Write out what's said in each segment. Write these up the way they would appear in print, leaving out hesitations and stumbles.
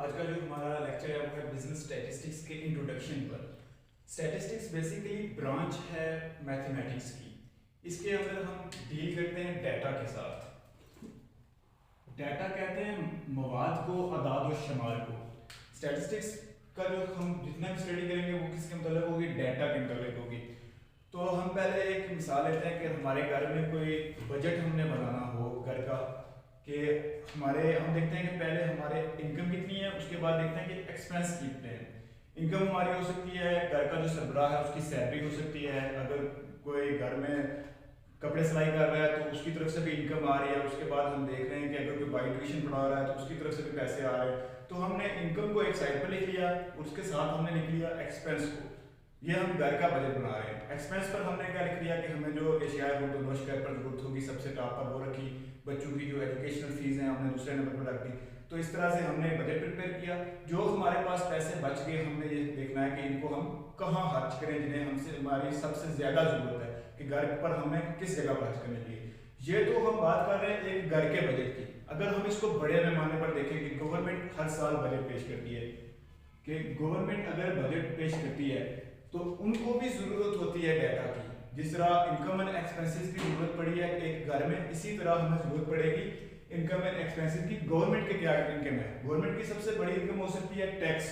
आज का जो हमारा लेक्चर है वो है बिजनेस स्टैटिस्टिक्स के इंट्रोडक्शन पर। स्टैटिस्टिक्स बेसिकली ब्रांच है मैथमेटिक्स की। इसके अंदर हम डील करते हैं डाटा के साथ। डाटा कहते हैं मवाद को, अदाद और शमार को। स्टैटिस्टिक्स का जो हम जितना भी स्टडी करेंगे वो किसके मतलब होगी, डाटा के मतलब होगी। तो हम पहले एक मिसाल लेते हैं कि हमारे घर में कोई बजट हमने बनाना हो घर का, कि हम देखते हैं कि पहले हमारे इनकम कितनी है, उसके बाद देखते हैं कि एक्सपेंस कितने हैं। इनकम हमारी हो सकती है घर का जो सरबराह है उसकी सैलरी हो सकती है, अगर कोई घर में कपड़े सिलाई कर रहा है तो उसकी तरफ से भी इनकम आ रही है। उसके बाद हम देख रहे हैं कि अगर कोई बाई ट्यूशन पढ़ा रहा है तो उसकी तरफ से भी पैसे आ रहे हैं। तो हमने इनकम को एक साइड पर लिख लिया, उसके साथ हमने लिख लिया एक्सपेंस को। ये हम घर का बजट बना रहे हैं। एक्सपेंस पर हमने क्या लिख लिया कि हमें जो एशियाई हो तो नोश पर जरूरत होगी सबसे टॉप पर वो रखी, बच्चों की जो एजुकेशनल फीस है हमने दूसरे नंबर पर रख दी। तो इस तरह से हमने बजट प्रिपेयर किया। जो हमारे पास पैसे बच गए हमने ये देखना है कि इनको हम कहाँ खर्च करें, जिन्हें हमसे हमारी सबसे ज्यादा जरूरत है कि घर पर हमें किस जगह खर्च करने के लिए। ये तो हम बात कर रहे हैं एक घर के बजट की। अगर हम इसको बड़े पैमाने पर देखें कि गवर्नमेंट हर साल बजट पेश करती है, कि गवर्नमेंट अगर बजट पेश करती है तो उनको भी जरूरत होती है डाटा की। जिस तरह इनकम एंड एक्सपेंसेस की जरूरत पड़ी है एक घर में, इसी तरह हमें जरूरत पड़ेगी इनकम एंड एक्सपेंसेस की। गवर्नमेंट के क्या इनकम है, गवर्नमेंट की सबसे बड़ी इनकम हो सकती है टैक्स,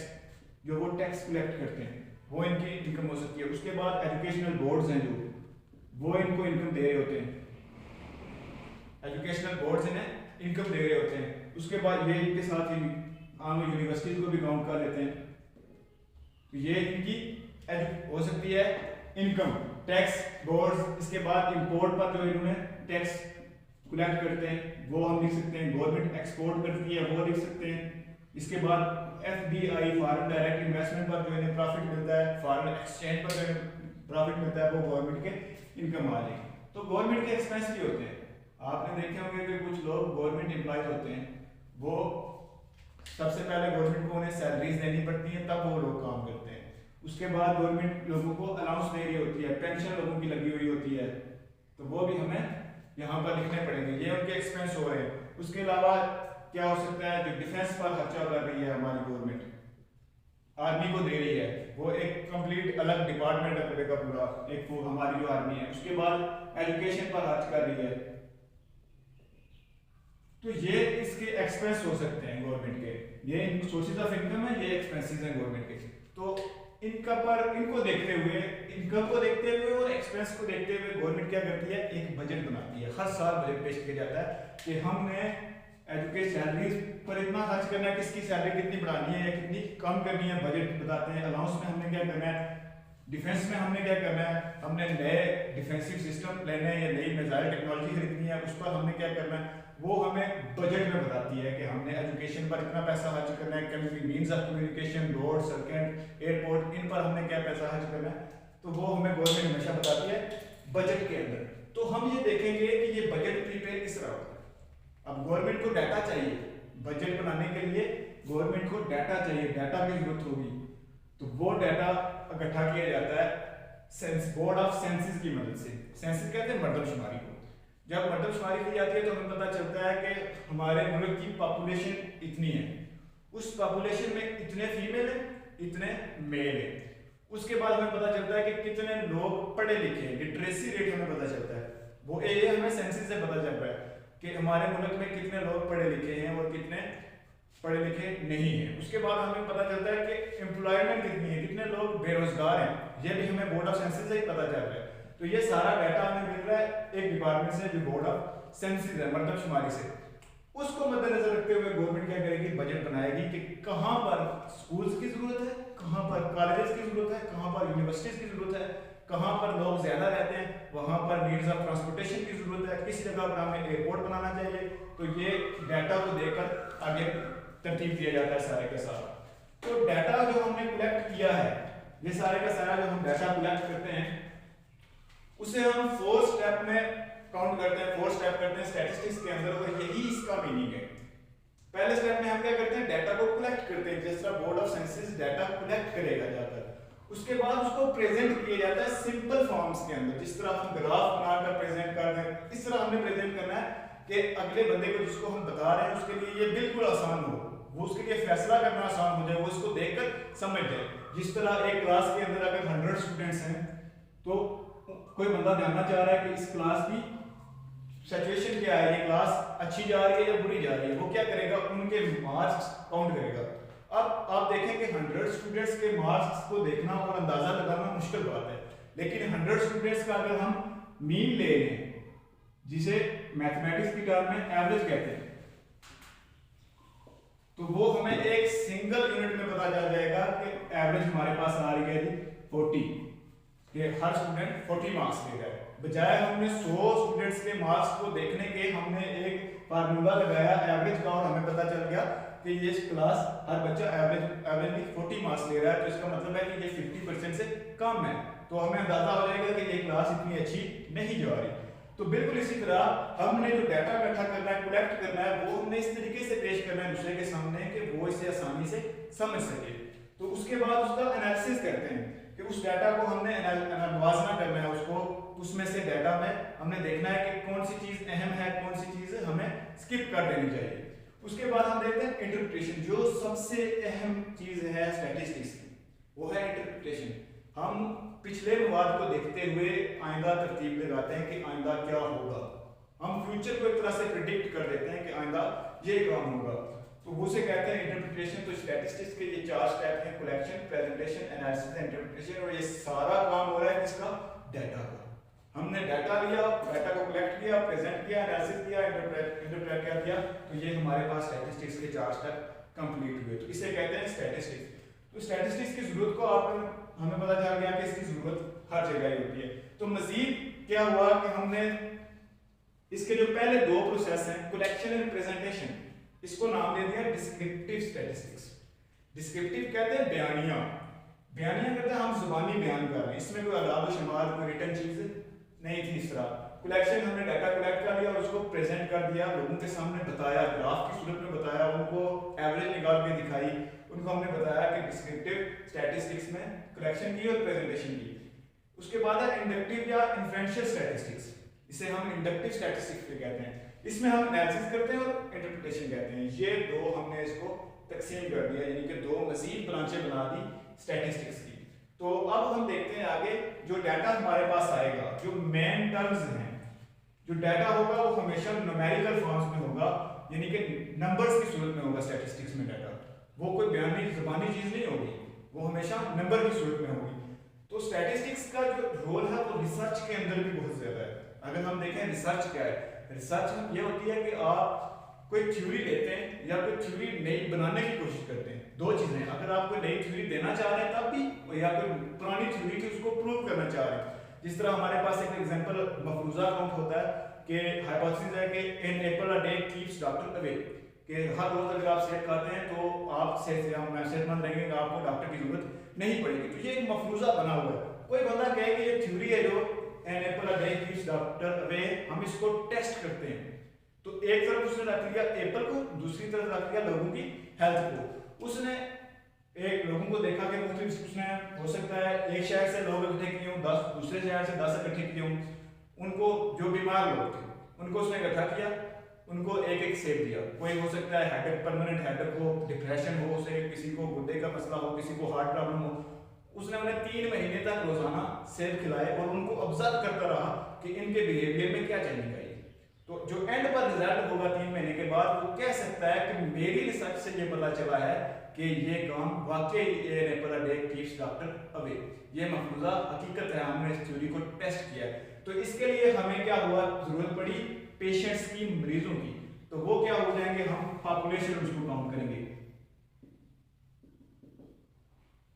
जो वो टैक्स कलेक्ट करते हैं वो इनकी इनकम हो सकती है। उसके बाद एजुकेशनल बोर्ड्स हैं जो वो इनको इनकम दे रहे होते हैं, एजुकेशनल बोर्ड्स इन्हें इनकम दे रहे होते हैं। उसके बाद ये इनके साथ ही हम यूनिवर्सिटीज को भी काउंट कर लेते हैं, तो ये इनकी हो सकती है इनकम टैक्स बोर्ड्स। इसके बाद इंपोर्ट पर जो इन्होंने टैक्स कलेक्ट करते हैं वो हम लिख सकते हैं, गवर्नमेंट एक्सपोर्ट करती है वो लिख सकते हैं। इसके बाद एफडीआई फॉरेन डायरेक्ट इन्वेस्टमेंट पर जो इन्हें प्रॉफिट मिलता है, फॉरेन एक्सचेंज पर जो प्रॉफिट मिलता है वो गवर्नमेंट के इनकम आ जाएगी। तो गवर्नमेंट के एक्सपेंस भी होते हैं। आपने देखे होंगे कि कुछ लोग गवर्नमेंट एम्प्लॉयज होते हैं, वो सबसे पहले गवर्नमेंट को उन्हें सैलरीज देनी पड़ती है तब वो लोग काम करते हैं। उसके बाद गवर्नमेंट लोगों को अलाउंस दे रही होती है, पेंशन लोगों की लगी हुई होती है, तो वो भी हमें यहाँ पर लिखने पड़ेंगे, ये उनके एक्सपेंस हो रहे हैं। उसके अलावा क्या हो सकता है, जो डिफेंस पर खर्चा कर रही है हमारी गवर्नमेंट, आर्मी को दे रही है, वो एक कंप्लीट अलग डिपार्टमेंट है पूरे का पूरा, एक वो हमारी जो आर्मी है। उसके बाद एजुकेशन पर खर्च कर रही है, तो ये इसके एक्सपेंस हो सकते हैं गवर्नमेंट के। ये सोर्सेज ऑफ इनकम है, ये एक्सपेंसेस हैं गवर्नमेंट के। तो इनका पर इनको देखते हुए, इनकम को देखते हुए और एक्सपेंस को देखते हुए गवर्नमेंट क्या करती है, एक बजट बनाती है। हर साल बजट पेश किया जाता है कि हमने एजुकेशन सैलरीज पर इतना खर्च करना है, किसकी सैलरी कितनी बढ़ानी है या कितनी कम करनी है, बजट बताते हैं। अलाउंस में हमने क्या करना है, डिफेंस में हमने क्या करना है, हमने नए डिफेंसिव सिस्टम लेने हैं या नई मिसाइल टेक्नोलॉजी खरीदनी है, उस पर हमने क्या करना है, वो हमें बजट में बताती है कि हमने एजुकेशन पर इतना पैसा खर्च करना है, मीन्स ऑफ कम्युनिकेशन, रोड, सड़कें, एयरपोर्ट, इन पर हमने क्या पैसा खर्च करना है, तो वो हमें गवर्नमेंट हमेशा बताती है बजट के अंदर। तो हम ये देखेंगे कि ये बजट प्रिपेयर किस तरह होता है। अब गवर्नमेंट को डाटा चाहिए, बजट बनाने के लिए गवर्नमेंट को डाटा चाहिए, डाटा की जरूरत होगी, तो वो डाटा इकट्ठा किया जाता है बोर्ड ऑफ सेंसस की मदद से। सेंसस कहते हैं मर्दमशुमारी को। जब मर्दमशुमारी की जाती है तो हमें पता चलता है कि हमारे मुल्क की पॉपुलेशन इतनी है, उस पॉपुलेशन में इतने फीमेल हैं, इतने मेल हैं। उसके बाद हमें पता चलता है कि कितने लोग पढ़े लिखे हैं, लिटरेसी रेट हमें पता चलता है, वो ये हमें सेंसस से पता चल रहा है कि हमारे मुल्क में कितने लोग पढ़े लिखे हैं और कितने पढ़े लिखे नहीं है। उसके बाद हमें पता चलता है कि एम्प्लॉयमेंट कितनी है, कितने लोग बेरोजगार हैं, ये भी हमें बोर्ड ऑफ सेंसस से ही पता चल रहा है। तो ये सारा डाटा हमें मिल रहा है एक डिपार्टमेंट से जो बोर्ड ऑफ सेंसस है, मर्दमशुमारी से। उसको मद्देनजर रखते हुए गवर्नमेंट क्या करेगी, बजट बनाएगी कि कहाँ पर स्कूल्स की जरूरत है, कहाँ पर कॉलेजेस की जरूरत है, कहाँ पर यूनिवर्सिटीज की जरूरत है, कहाँ पर लोग ज्यादा रहते हैं वहां पर नीड्स ऑफ ट्रांसपोर्टेशन की जरूरत है, किस जगह पर हमें एयरपोर्ट बनाना चाहिए। तो ये डाटा को देखकर आगे तरतीब दिया जाता है सारे के साथ। तो डाटा जो हमने कलेक्ट किया है, ये सारे का सारा जो हम डाटा कलेक्ट करते हैं उसे हम 4 स्टेप में काउंट करते हैं, 4 स्टेप करते हैं स्टैटिस्टिक्स के अंदर, और यही इसका मीनिंग है। पहले स्टेप में हम क्या करते हैं, डाटा को कलेक्ट करते हैं, जिस तरह board of census data collect करेगा जाकर। उसके बाद उसको प्रेजेंट किया जाता है सिंपल फॉर्म्स के अंदर, जिस तरह हम ग्राफ बनाकर प्रेजेंट कर रहे हैं, इस तरह हमने प्रेजेंट करना है कि अगले बंदे को जिसको हम बता रहे हैं उसके लिए ये बिल्कुल आसान हो। वो उसके लिए फैसला करना आसान हो जाए, वो इसको देखकर समझ जाए। जिस तरह एक क्लास के अंदर अगर 100 स्टूडेंट्स हैं तो कोई बंदा जानना चाह रहा है कि इस क्लास की सिचुएशन क्या है, ये क्लास अच्छी जा रही है या बुरी जा रही है, वो क्या करेगा, उनके मार्क्स काउंट करेगा। अब आप देखें कि 100 स्टूडेंट्स के मार्क्स को देखना और अंदाजा लगाना मुश्किल बात है, लेकिन 100 स्टूडेंट्स का अगर हम मीन ले लें, जिसे मैथमेटिक्स की टर्म में एवरेज कहते हैं, तो वो हमें एक सिंगल यूनिट में पता चल जाएगा कि एवरेज हमारे पास आ रही है 40, कि हर स्टूडेंट 40 मार्क्स ले रहा है। बजाय हमने 100 स्टूडेंट्स के मार्क्स को देखने के हमने एक फार्मूला लगाया एवरेज का, और हमें पता चल गया कि ये क्लास हर बच्चा एवरेजली 40 मार्क्स ले रहा है, तो इसका मतलब है कि ये 50% से कम है, तो हमें अंदाजा हो जाएगा कि ये क्लास इतनी अच्छी नहीं जा रही। तो बिल्कुल इसी तरह हमने जो डाटा इकट्ठा करना है, कलेक्ट करना है, वो हमने इस तरीके से पेश करना है दूसरे के सामने कि वो इसे आसानी से समझ सके। तो उसके बाद उसका एनालिसिस करते हैं कि उस डाटा को हमने मुवाजना करना है, उसको उसमें से डाटा में हमने देखना है कि कौन सी चीज अहम है, कौन सी चीज हमें स्किप कर देनी चाहिए। उसके बाद हम देखते हैं इंटरप्रिटेशन। जो सबसे अहम चीज है स्टैटिस्टिक्स की, वो है इंटरप्रिटेशन। हम पिछले मवाद को देखते हुए आइंदा तरतीब लगाते हैं कि आइंदा क्या होगा, हम फ्यूचर को एक तरह से प्रिडिक्ट कर देते हैं कि आइंदा ये काम होगा, तो वो से कहते हैं इंटरप्रिटेशन। तो स्टैटिस्टिक्स के ये 4 स्टेप हैं, कलेक्शन, प्रेजेंटेशन, एनालिसिस, इंटरप्रिटेशन, और ये सारा काम हो रहा है किसका, डाटा का। हमने डाटा लिया, डाटा को कलेक्ट किया, प्रेजेंट किया, एनालिसिस किया, इंटरप्रेट क्या किया, तो ये हमारे पास स्टैटिस्टिक्स के 4 स्टेप कंप्लीट हुए, तो इसे कहते हैं स्टैटिस्टिक्स। तो स्टैटिस्टिक्स की जरूरत को हमें पता चल गया कि इसकी जरूरत हर जगह ही होती है। तो मजीद क्या हुआ कि हमने इसके जो पहले 2 प्रोसेस हैं, कलेक्शन एंड प्रेजेंटेशन, इसको नाम दे दिया डिस्क्रिप्टिव स्टैटिस्टिक्स। डिस्क्रिप्टिव कहते हैं बयानिया, बयानिया कहते हैं हम जुबानी बयान कर रहे हैं, इसमें कोई अलावा शुमार कोई रिटन चीज नहीं थी। इस तरह कलेक्शन, हमने डाटा कलेक्ट कर लिया और उसको प्रेजेंट कर दिया, लोगों के सामने बताया, ग्राफ की सूरत में बताया, उनको एवरेज निकाल के दिखाई, उनको हमने बताया कि डिस्क्रिप्टिव स्टैटिस्टिक्स में कलेक्शन की और प्रेजेंटेशन की। उसके बाद है इंडक्टिव या इन्फ्रेंशियल स्टैटिस्टिक्स, इसे हम इंडक्टिव स्टैटिस्टिक्स भी कहते हैं। इसमें हम एनालिसिस करते हैं और इंटरप्रिटेशन कहते हैं। ये 2 हमने इसको तकसीम कर दिया, यानी कि 2 मज़ीद ब्रांचें बना दी स्टैटिस्टिक्स की। तो अब हम देखते हैं आगे जो डाटा हमारे पास आएगा, जो मेन टर्म्स हैं, जो डाटा होगा वो हमेशा न्यूमेरिकल फॉर्म्स में होगा, यानी कि नंबर्स की सूरत में होगा। स्टैटिस्टिक्स में डाटा वो कोई बयानी ज़बानी चीज़ नहीं होगी, वो हमेशा नंबर की सूरत में होगी। तो स्टैटिस्टिक्स का जो रोल है वो रिसर्च के अंदर भी बहुत ज़्यादा है। अगर हम देखें रिसर्च क्या है, रिसर्च ये होती है कि आप कोई थ्योरी लेते हैं या कोई थ्योरी नई बनाने की कोशिश करते हैं। 2 चीजें, अगर आप कोई नई थ्योरी देना चाह रहे हैं तब भी, या कोई पुरानी थ्योरी थी उसको प्रूव करना चाह रहे हैं। जिस तरह हमारे पास एक एग्जांपल मफरूजा काउंट होता है कि हाइपोथेसिस है कि an apple a day keeps doctor away, कि हर रोज अगर आप सेहत खाते हैं तो आप सेहतमंद रहेंगे, आपको डॉक्टर की जरूरत नहीं पड़ेगी। तो ये एक मफरूजा बना हुआ है। कोई बंदा कहे कि ये थ्योरी है जो an apple a day keeps doctor away, हम इसको टेस्ट करते हैं, तो एक तरफ उसने रख लिया एप्पल को, दूसरी तरफ रख लिया लोगों की हेल्थ को। उसने एक लोगों को देखा कि मुख्तलिफ, उसने हो सकता है एक शहर से लोग इकट्ठे किए हों, 10 दूसरे शहर से 10 इकट्ठे किए हों, उनको जो बीमार लोग थे उनको उसने इकट्ठा किया, उनको एक एक सेब दिया। कोई हो सकता है हेडेक, परमानेंट हेडेक हो, डिप्रेशन हो, उसे किसी को गुर्दे का मसला हो, किसी को हार्ट प्रॉब्लम हो, उसने उन्हें 3 महीने तक रोजाना सेब खिलाए और उनको ऑब्जर्व करता रहा कि इनके बिहेवियर में क्या चेंज आई। तो जो एंड पर रिजल्ट होगा 3 महीने के बाद, वो कह सकता है कि मेरी रिसर्च से ये पता चला है कि ये काम वाकई an apple a day keeps doctor away, ये मफरूजा हकीकत है, हमने इस थ्योरी को टेस्ट किया। तो इसके लिए हमें क्या हुआ, जरूरत पड़ी पेशेंट्स की, मरीजों की। तो वो क्या हो जाएंगे, हम पॉपुलेशन उसको काउंट करेंगे।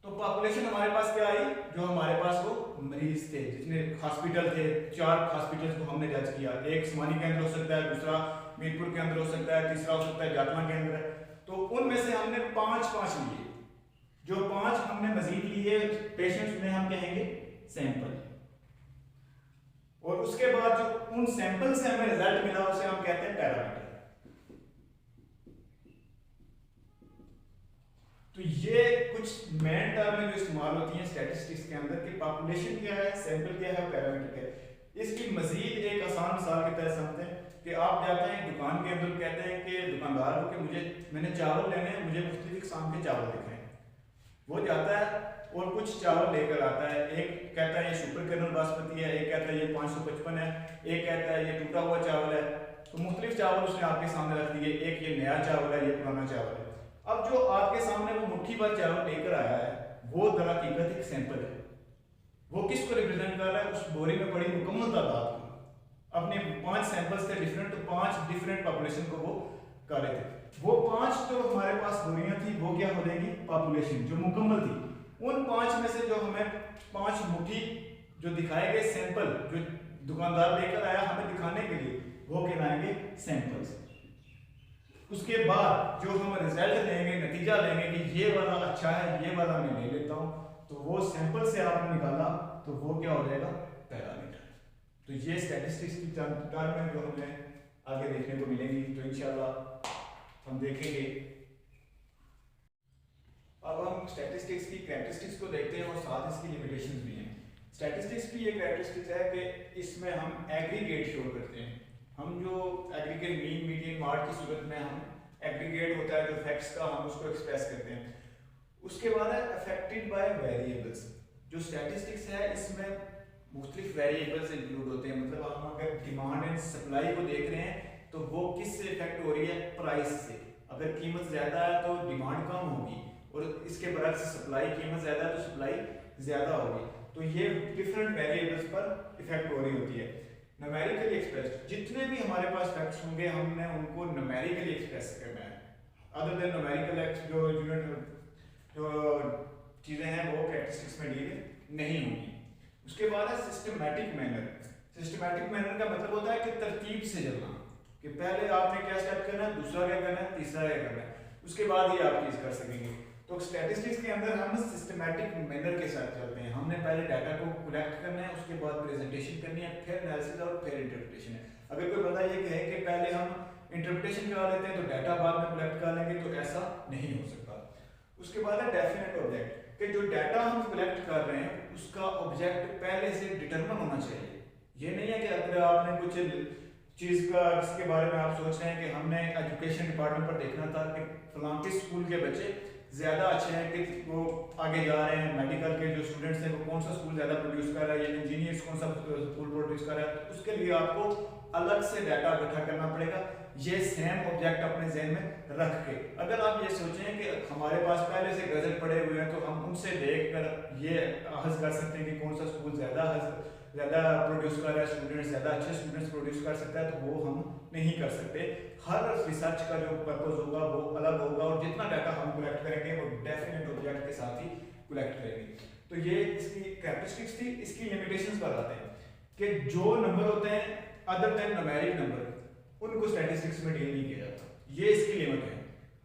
तो पॉपुलेशन हमारे पास क्या आई, जो हमारे पास वो मरीज थे, जितने हॉस्पिटल थे, 4 हॉस्पिटल्स को हमने जज किया। एक स्मानी के अंदर हो सकता है, दूसरा मीरपुर के अंदर हो सकता है, तीसरा हो सकता है जाटना के अंदर है। तो उनमें से हमने 5 लिए, जो 5 हमने मजीद लिए पेशेंट्स में हम कहेंगे सैंपल, और उसके बाद जो उन सैंपल से हमें रिजल्ट मिला उसे हम कहते हैं पैरामीटर। तो ये कुछ मेन टर्म है जो इस्तेमाल होती हैं स्टैटिस्टिक्स के अंदर, कि पॉपुलेशन क्या है, सैंपल क्या है, पैरामीटर क्या है। इसकी मजीद एक आसान मिसाल के तहत समझते हैं कि आप जाते हैं दुकान के अंदर, कहते हैं कि दुकानदार को कि मैंने चावल लेने हैं, मुझे मुख्तलिफ किस्म के चावल दिखाएं। वो जाता है और कुछ चावल लेकर आता है, एक कहता है ये सुपर कर्नल बासमती है, एक कहता है ये 555 है, एक कहता है ये टूटा हुआ चावल है। तो मुख्तलिफ चावल उसने आपके सामने रख दिए, एक ये नया चावल है, ये पुराना चावल है। अब जो आपके सामने वो मुट्ठी भर चावल लेकर आया है, वो दरहकीकत एक सैंपल है। वो किसको रिप्रेजेंट कर रहा है? उस बोरी में पड़ी मुकम्मल तादाद को। अपने 5 सैंपल्स थे डिफरेंट, तो 5 डिफरेंट पॉपुलेशन को वो कर रहे थे। वो 5 जो हमारे पास बोरियां थी वो क्या हो जाएगी? पॉपुलेशन जो मुकम्मल थी। उन 5 में से जो हमें 5 मुट्ठी जो दिखाए गए सैंपल जो दुकानदार लेकर आया हमें दिखाने के लिए, वो कहलाएंगे सैंपल्स। उसके बाद जो हम रिजल्ट लेंगे, नतीजा लेंगे कि ये वाला अच्छा है, ये वाला मैं ले लेता हूँ, तो वो सैंपल से आपने निकाला तो वो क्या हो जाएगा? पैरामीटर। तो ये स्टैटिस्टिक्स की जानकारी में जो हमें आगे देखने को मिलेंगी, तो इंशाल्लाह हम देखेंगे। अब हम स्टैटिस्टिक्स की कैरेक्टरिस्टिक्स को देखते हैं और साथ इसकी लिमिटेशंस भी हैं। स्टैटिस्टिक्स की ये कैरेक्टरिस्टिक्स है कि इसमें हम एग्रीगेट शो करते हैं। हम जो एग्रीगेट मीन मीडियन मार्ड की सूरत में हम एग्रीगेट होता है जो फैक्ट्स का, हम उसको एक्सप्रेस करते हैं। उसके बाद है अफेक्टेड बाय वेरिएबल्स। जो स्टैटिस्टिक्स है इसमें मुख्तलिफ वेरिएबल्स इंक्लूड होते हैं। मतलब हम अगर डिमांड एंड सप्लाई को देख रहे हैं तो वो किससे इफेक्ट हो रही है? प्राइस से। अगर कीमत ज़्यादा है तो डिमांड कम होगी, और इसके बरक्स सप्लाई, कीमत ज़्यादा है तो सप्लाई ज़्यादा होगी। तो ये डिफरेंट वेरिएबल्स पर इफेक्ट हो रही होती है। न्यूमेरिकली एक्सप्रेस, जितने भी हमारे पास फैक्ट्स होंगे हमने उनको न्यूमेरिकली एक्सप्रेस करना है। अदर देन न्यूमेरिकल जो चीज़ें हैं वो कैरेक्टरिस्टिक्स में डील नहीं होंगी। उसके बाद है सिस्टमैटिक मैनर। सिस्टमैटिक मैनर का मतलब होता है कि तरतीब से चलना, कि पहले आपने क्या स्टेप करना है, दूसरा क्या करना है, तीसरा क्या करना है, उसके बाद ही आप चीज़ कर सकेंगे। तो स्टैटिस्टिक्स के अंदर हम सिस्टमैटिक मैनर के साथ चलते हैं। हमने पहले डाटा को कलेक्ट करना है, उसके बाद प्रेजेंटेशन करनी है, फिर एनालिसिस और फिर इंटरप्रिटेशन है। अगर कोई बंदा ये कहे कि पहले हम इंटरप्रिटेशन करा लेते हैं तो डाटा बाद में कलेक्ट कर लेंगे, तो ऐसा नहीं हो सकता। उसके बाद है डेफिनेट ऑब्जेक्ट, कि जो डाटा हम कलेक्ट कर रहे हैं उसका ऑब्जेक्ट पहले से डिटरमिन होना चाहिए। ये नहीं है कि अगर आपने कुछ चीज़ का इसके बारे में आप सोच रहे हैं कि हमने एजुकेशन डिपार्टमेंट पर देखना था कि फलां के स्कूल के बच्चे ज़्यादा अच्छे हैं, कि वो आगे जा रहे हैं, मेडिकल के जो स्टूडेंट्स हैं वो कौन सा स्कूल ज़्यादा प्रोड्यूस कर रहा है, या इंजीनियर्स कौन सा स्कूल प्रोड्यूस कर रहा है, तो उसके लिए आपको अलग से डाटा इकट्ठा करना पड़ेगा। ये सेम ऑब्जेक्ट अपने जहन में रख के, अगर आप ये सोचें कि हमारे पास पहले से गजल पड़े हुए हैं तो हम उनसे देखकर ये हज कर सकते हैं कि कौन सा स्कूल ज़्यादा प्रोड्यूस कर रहा है स्टूडेंट्स, ज़्यादा अच्छे स्टूडेंट्स प्रोड्यूस कर सकता है, तो वो हम नहीं कर सकते। हर रिसर्च का जो पर्पस होगा वो अलग होगा, और जितना डाटा हम कलेक्ट करेंगे वो डेफिनेट ऑब्जेक्ट के साथ ही कलेक्ट करेंगे। तो ये इसकी कैरेक्टरिस्टिक्स थी। इसकी लिमिटेशंस पर आते हैं कि जो नंबर होते हैं अदर देन न्यूमेरिक नंबर, उनको स्टैटिस्टिक्स में डील नहीं किया जाता। ये इसकी लिमिट है।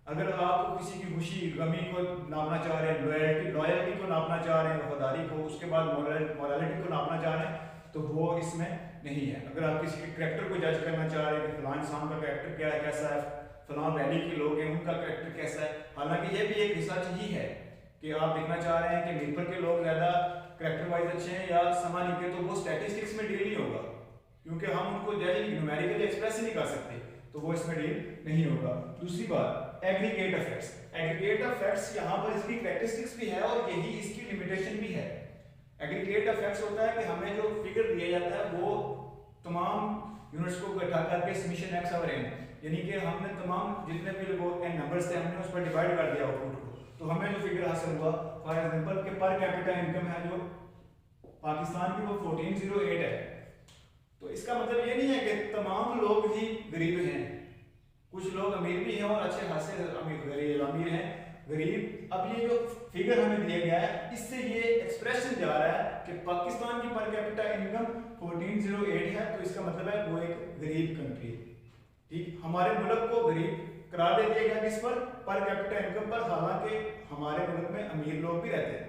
अगर आप किसी की खुशी गमी को नापना चाह रहे हैं, लॉयल्टी को नापना चाह रहे हैं, वफादारी को, उसके बाद मोरालिटी को नापना चाह रहे हैं, तो वो इसमें नहीं है। अगर आप किसी के करैक्टर को जज करना चाह रहे हैं कि फलां इंसान का करैक्टर क्या है, कैसा है, फलां वैली के लोग हैं उनका करैक्टर कैसा है, हालांकि ये भी एक रिसर्च ही है कि आप देखना चाह रहे हैं कि मीरपुर के लोग ज़्यादा करैक्टर वाइज अच्छे हैं या समानी के, तो वो स्टैटिस्टिक्स में डील नहीं होगा, क्योंकि हम उनको जज न्यूमेरिकली एक्सप्रेस ही नहीं कर सकते, तो वो इसमें डील नहीं होगा। दूसरी बात, एग्रीगेट इफेक्ट्स। एग्रीगेट इफेक्ट्स यहाँ पर इसकी कैरेक्टरिस्टिक्स भी है और यही इसकी लिमिटेशन भी है। एग्रीगेट इफेक्ट्स होता है कि हमें जो फिगर दिया जाता है वो तमाम यूनिट्स को इकट्ठा करके समेशन एक्स और एन, यानी कि हमने तमाम जितने भी वो एन नंबर्स थे हमने उस पर डिवाइड कर दिया आउटपुट को, तो हमें जो फिगर हासिल हुआ, फॉर एग्जांपल के पर कैपिटा इनकम है जो पाकिस्तान की वो 1408 है। तो इसका मतलब ये नहीं है कि तमाम लोग ही गरीब हैं, कुछ लोग अमीर भी हैं और अच्छे खासे अमीर हैं, गरीब। अब ये जो फिगर हमें दिया गया है इससे ये एक्सप्रेशन जा रहा है कि पाकिस्तान की पर कैपिटा इनकम 1408 है, तो इसका मतलब है वो एक गरीब कंट्री है। ठीक, हमारे मुल्क को गरीब करार दे दिया गया किस पर कैपिटा इनकम पर, हालांकि हमारे मुल्क में अमीर लोग भी रहते हैं।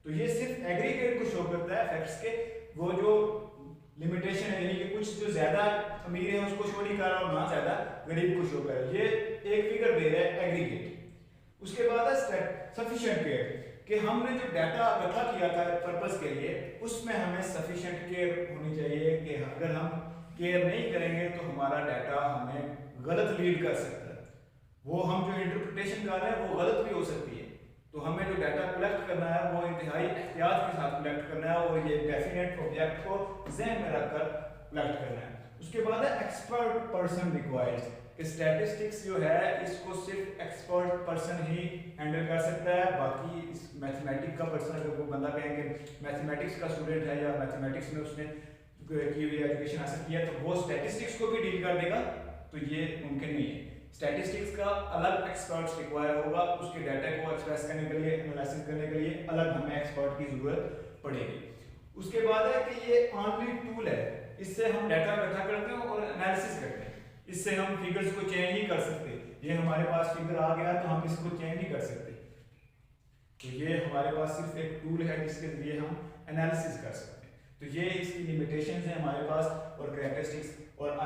तो ये सिर्फ एग्रीगेट को शो करता है फैक्ट्स के, वो जो लिमिटेशन है, यानी कि कुछ जो ज्यादा अमीर है उसको शो नहीं कर रहा और ना ज्यादा गरीब को शो कर रहा है। ये एक फिगर दे रहा है एग्रीगेट। उसके बाद है सफिशिएंट केयर, कि हमने जो डाटा इकट्ठा किया था पर्पस के लिए उसमें हमें सफिशिएंट केयर होनी चाहिए, कि अगर हम केयर नहीं करेंगे तो हमारा डाटा हमें गलत लीड कर सकता है। वो हम जो इंटरप्रिटेशन कर रहे हैं वो गलत भी हो सकती है। तो हमें जो डाटा कलेक्ट करना है वो इंतहाई एहतियात के साथ कलेक्ट करना है और ये डेफिनेट ऑब्जेक्ट को ज़हन में रखकर कलेक्ट करना है। उसके बाद है एक्सपर्ट पर्सन रिक्वायर्ड कि स्टैटिस्टिक्स जो है इसको सिर्फ एक्सपर्ट पर्सन ही हैंडल कर सकता है। बाकी इस मैथमेटिक्स का पर्सन अगर कोई बंदा कहेंगे मैथमेटिक्स का स्टूडेंट है या मैथमेटिक्स में उसने की हुई एजुकेशन हासिल किया तो वो स्टैटिस्टिक्स को भी डील कर देगा, तो ये मुमकिन नहीं है। स्टैटिस्टिक्स का अलग एक्सपर्ट्स रिक्वायर होगा, उसके डाटा को एक्सप्रेस करने के लिए, एनालिसिस करने के लिए अलग हमें एक्सपर्ट की जरूरत पड़ेगी। उसके बाद है कि ये ऑनली टूल है, इससे हम डाटा इकट्ठा करते हैं और एनालिसिस करते हैं। इससे हम फिगर्स को चेंज नहीं कर सकते। ये हमारे पास फिगर आ गया तो हम इसको चेंज नहीं कर सकते। तो ये हमारे पास सिर्फ एक टूल है जिसके जरिए हम एनालिसिस कर सकते हैं। तो ये इसकी लिमिटेशंस हैं हमारे पास और कैरेक्टरिस्टिक्स और